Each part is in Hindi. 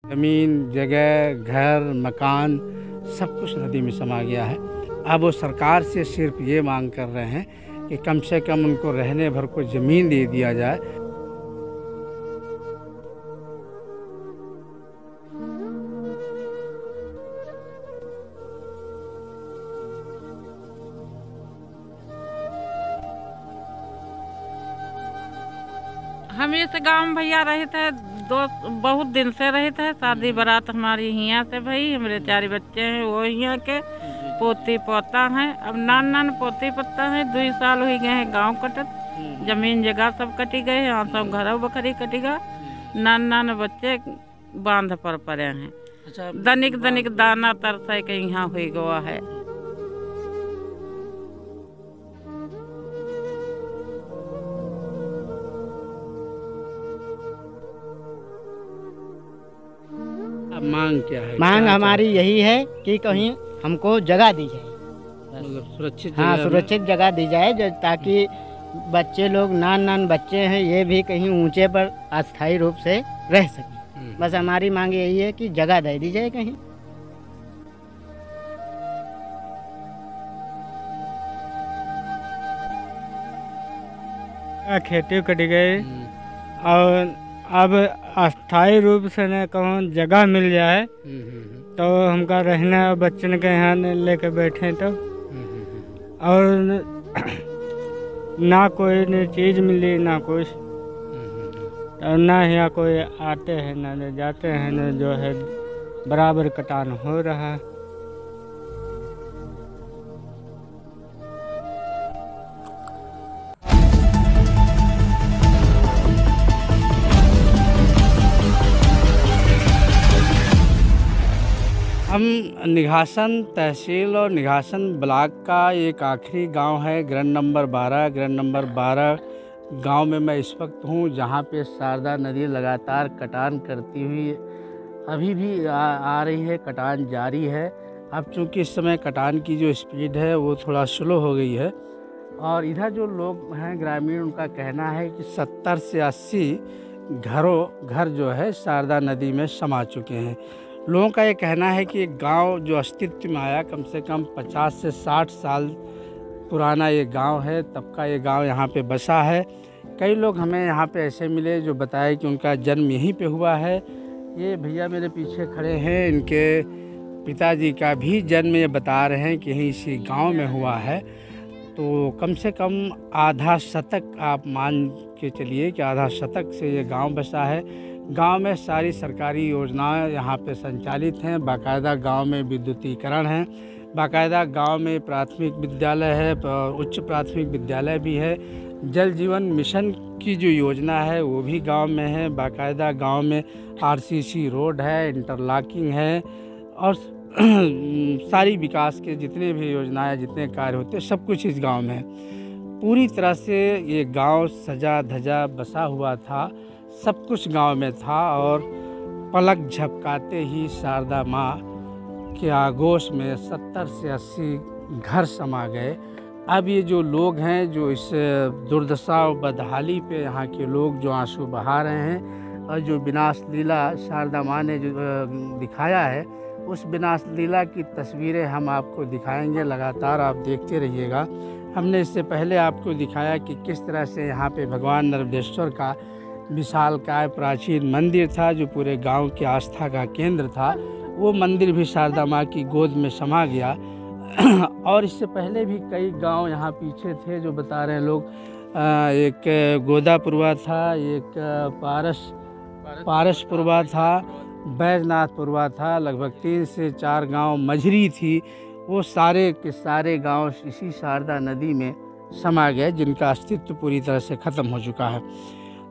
ज़मीन, जगह, घर, मकान सब कुछ नदी में समा गया है। अब वो सरकार से सिर्फ ये मांग कर रहे हैं कि कम से कम उनको रहने भर को ज़मीन दे दिया जाए। हम इस गांव में भैया रहे थे, बहुत दिन से रहे थे। शादी बारात हमारी यहाँ से भई, हमारे 4 बच्चे हैं वो यहाँ के, पोती पोता हैं। अब नान पोती पोता है, 2 साल हो गए हैं गांव कटत। जमीन जगह सब कटी गए हैं, सब घर बखरी कटी गए। नान बच्चे बांध पर पड़े हैं। अच्छा, दनिक दाना तरस के यहाँ हुई गवा है। मांग क्या है? मांग हमारी यही है कि कहीं हमको जगह दी जाए, मतलब सुरक्षित हाँ जगह सुरक्षित जगह दी जाए, जो ताकि बच्चे लोग नान बच्चे हैं ये भी कहीं ऊंचे पर अस्थायी रूप से रह सकें। बस हमारी मांग यही है कि जगह दे दी जाए कहीं। खेती कट गई और अब अस्थायी रूप से न कहूँ जगह मिल जाए तो हमका रहना बच्चन के यहाँ लेके बैठे तो, और ना कोई न चीज़ मिली ना कुछ, और ना यहाँ कोई आते हैं ना जाते हैं, न जो है बराबर कटान हो रहा है। हम निघासन तहसील और निघासन ब्लॉक का एक आखिरी गांव है, ग्राम नंबर 12 गांव में मैं इस वक्त हूं, जहां पे शारदा नदी लगातार कटान करती हुई अभी भी आ रही है, कटान जारी है। अब चूंकि इस समय कटान की जो स्पीड है वो थोड़ा स्लो हो गई है, और इधर जो लोग हैं ग्रामीण, उनका कहना है कि 70 से 80 घर जो है शारदा नदी में समा चुके हैं। लोगों का ये कहना है कि एक गांव जो अस्तित्व में आया कम से कम 50 से 60 साल पुराना ये गांव है, तब का ये गांव यहाँ पे बसा है। कई लोग हमें यहाँ पे ऐसे मिले जो बताए कि उनका जन्म यहीं पे हुआ है। ये भैया मेरे पीछे खड़े हैं, इनके पिताजी का भी जन्म ये बता रहे हैं कि यहीं इसी गांव में हुआ है। तो कम से कम आधा शतक आप मान के चलिए कि आधा शतक से ये गांव बसा है। गांव में सारी सरकारी योजनाएं यहाँ पे संचालित हैं, बाकायदा गांव में विद्युतीकरण है, बाकायदा गांव में प्राथमिक विद्यालय है, उच्च प्राथमिक विद्यालय भी है। जल जीवन मिशन की जो योजना है वो भी गांव में है, बाकायदा गांव में आरसीसी रोड है, इंटरलॉकिंग है, और सारी विकास के जितने भी योजनाएं, जितने कार्य होते हैं, सब कुछ इस गांव में है। पूरी तरह से ये गांव सजा धजा बसा हुआ था, सब कुछ गांव में था, और पलक झपकाते ही शारदा माँ के आगोश में 70 से 80 घर समा गए। अब ये जो लोग हैं जो इस दुर्दशा और बदहाली पे यहाँ के लोग जो आंसू बहा रहे हैं, और जो विनाश लीला शारदा माँ ने जो दिखाया है, उस विनाश लीला की तस्वीरें हम आपको दिखाएंगे। लगातार आप देखते रहिएगा। हमने इससे पहले आपको दिखाया कि किस तरह से यहाँ पे भगवान नर्मदेश्वर का विशालकाय प्राचीन मंदिर था, जो पूरे गांव की आस्था का केंद्र था। वो मंदिर भी शारदा माँ की गोद में समा गया। और इससे पहले भी कई गांव यहाँ पीछे थे जो बता रहे हैं लोग। एक गोदापुरवा था, एक पारसपुरवा था, बैजनाथपुरवा था, लगभग 3 से 4 गांव मझरी थी। वो सारे के सारे गांव इसी शारदा नदी में समा गए, जिनका अस्तित्व पूरी तरह से ख़त्म हो चुका है।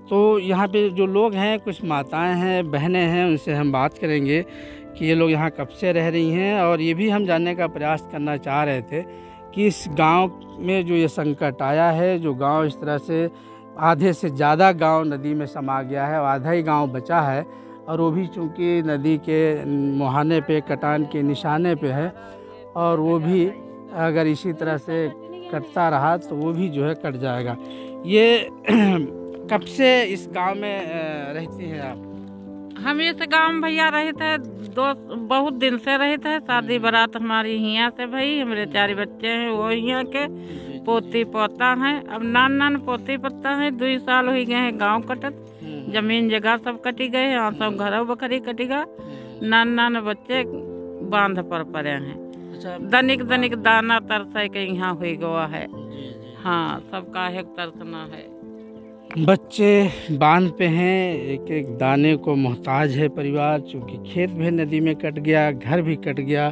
तो यहाँ पे जो लोग हैं, कुछ माताएं हैं, बहनें हैं, उनसे हम बात करेंगे कि ये लोग यहाँ कब से रह रही हैं। और ये भी हम जानने का प्रयास करना चाह रहे थे कि इस गांव में जो ये संकट आया है, जो गांव इस तरह से आधे से ज़्यादा गांव नदी में समा गया है और आधा ही गांव बचा है, और वो भी चूँकि नदी के मुहाने पे, कटान के निशाने पे है, और वो भी अगर इसी तरह से कटता रहा तो वो भी जो है कट जाएगा। ये कब से इस गांव में रहती हैं आप? हम इस गांव में भैया रहे थे बहुत दिन से रहे थे। शादी बारात हमारी यहाँ से भाई, हमारे 4 बच्चे हैं वो यहाँ के, पोती पोता है। अब नान पोती पोता है। 2 साल हो गए हैं गांव कटत, जमीन जगह सब कटी गए, यहाँ सब घर बकरी कटी गया। नान बच्चे बांध पर पड़े हैं। दनिक दाना तरस के यहाँ हुई गवा है। हाँ, सबका है तरसना है। बच्चे बांध पे हैं, एक एक दाने को मोहताज है परिवार, चूँकि खेत भी नदी में कट गया, घर भी कट गया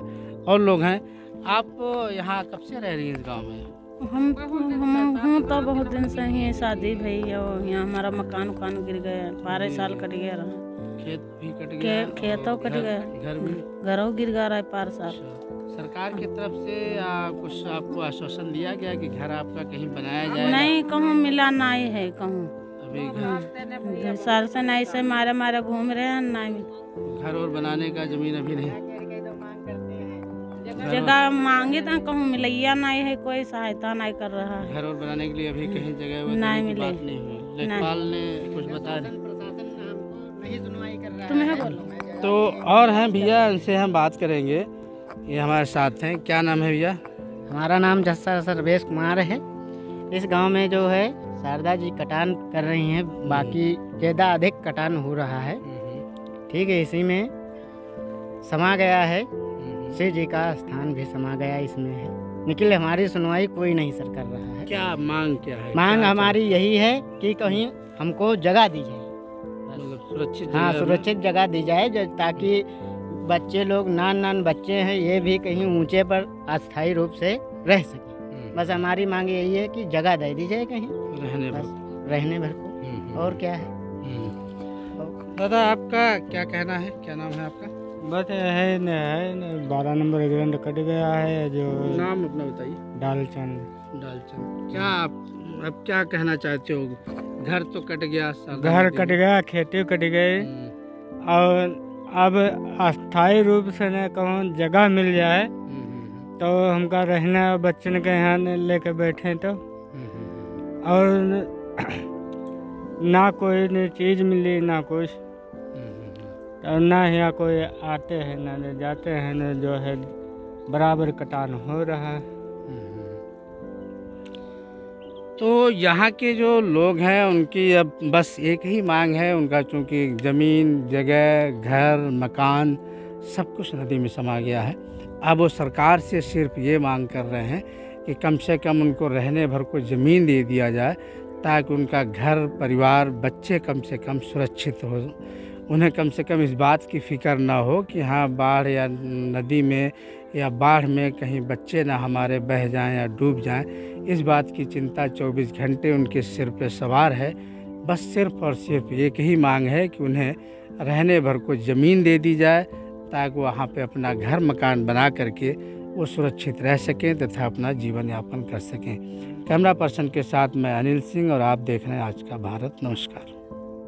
और लोग हैं। आप यहाँ कब से रह रही हैं इस गांव में? हम तो बहुत दिन से ही शादी भई और यहाँ हमारा मकान उकान गिर गया, 12 साल कट गया रहा। खेत भी कट गया, खेतों कट गया, घर भी, घरों गिर गया रहा 12 साल। सरकार की तरफ से कुछ आपको आश्वासन दिया गया कि घर आपका कहीं बनाया जाएगा? नहीं, कहूँ मिला नहीं है, कहूँ अभी साल से नहीं से मारे घूम रहे हैं, नहीं घर और बनाने का जमीन अभी नहीं, जगह मांगे तो कहूँ मिलैया नहीं है, कोई सहायता नहीं कर रहा है। घर और बनाने के लिए अभी कहीं जगह नहीं मिले, नहीं हुई। लेखपाल ने कुछ बता दिया? तुम्हें बोलो तो और हैं भैया, इनसे हम बात करेंगे। ये हमारे साथ हैं। क्या नाम है भैया? हमारा नाम जस्सा सर्वेश कुमार है। इस गांव में जो है शारदा जी कटान कर रही हैं, बाकी ज़्यादा अधिक कटान हो रहा है। ठीक है, इसी में समा गया है, शिव जी का स्थान भी समा गया इसमें है, लेकिन हमारी सुनवाई कोई नहीं सर कर रहा है। क्या मांग क्या है? मांग हमारी यही है कि कहीं हमको जगह दी जाए, मतलब सुरक्षित हाँ जगह में? सुरक्षित जगह दी जाए, ताकि बच्चे लोग नान बच्चे हैं, ये भी कहीं ऊंचे पर अस्थायी रूप से रह सके। बस हमारी मांग यही है कि जगह दे दी जाए कहीं रहने बस भर। रहने भर को, और क्या है। दादा आपका क्या कहना है? क्या नाम है आपका? बस है न 12 नंबर ग्रैंड कट गया है, जो नाम अपना बताइए। डालचंद। डालचंद। क्या आप अब क्या कहना चाहते हो? घर तो कट गया, घर कट गया, खेती कट गई, और अब अस्थाई रूप से न कहूँ जगह मिल जाए तो हमका रहना बच्चन के यहाँ लेके बैठे तो, और ना कोई न चीज़ मिली ना कुछ, और ना यहाँ कोई आते हैं ना जाते हैं, न जो है बराबर कटान हो रहा है। तो यहाँ के जो लोग हैं उनकी अब बस एक ही मांग है उनका, चूँकि ज़मीन जगह घर मकान सब कुछ नदी में समा गया है। अब वो सरकार से सिर्फ ये मांग कर रहे हैं कि कम से कम उनको रहने भर को ज़मीन दे दिया जाए, ताकि उनका घर परिवार बच्चे कम से कम सुरक्षित हो। उन्हें कम से कम इस बात की फ़िक्र ना हो कि हाँ बाढ़ या नदी में या बाढ़ में कहीं बच्चे ना हमारे बह जाएं या डूब जाएं। इस बात की चिंता 24 घंटे उनके सिर पे सवार है। बस सिर्फ और सिर्फ एक ही मांग है कि उन्हें रहने भर को ज़मीन दे दी जाए, ताकि वहाँ पे अपना घर मकान बना करके वो सुरक्षित रह सकें तथा अपना जीवन यापन कर सकें। कैमरा पर्सन के साथ मैं अनिल सिंह और आप देख रहे हैं आज का भारत। नमस्कार।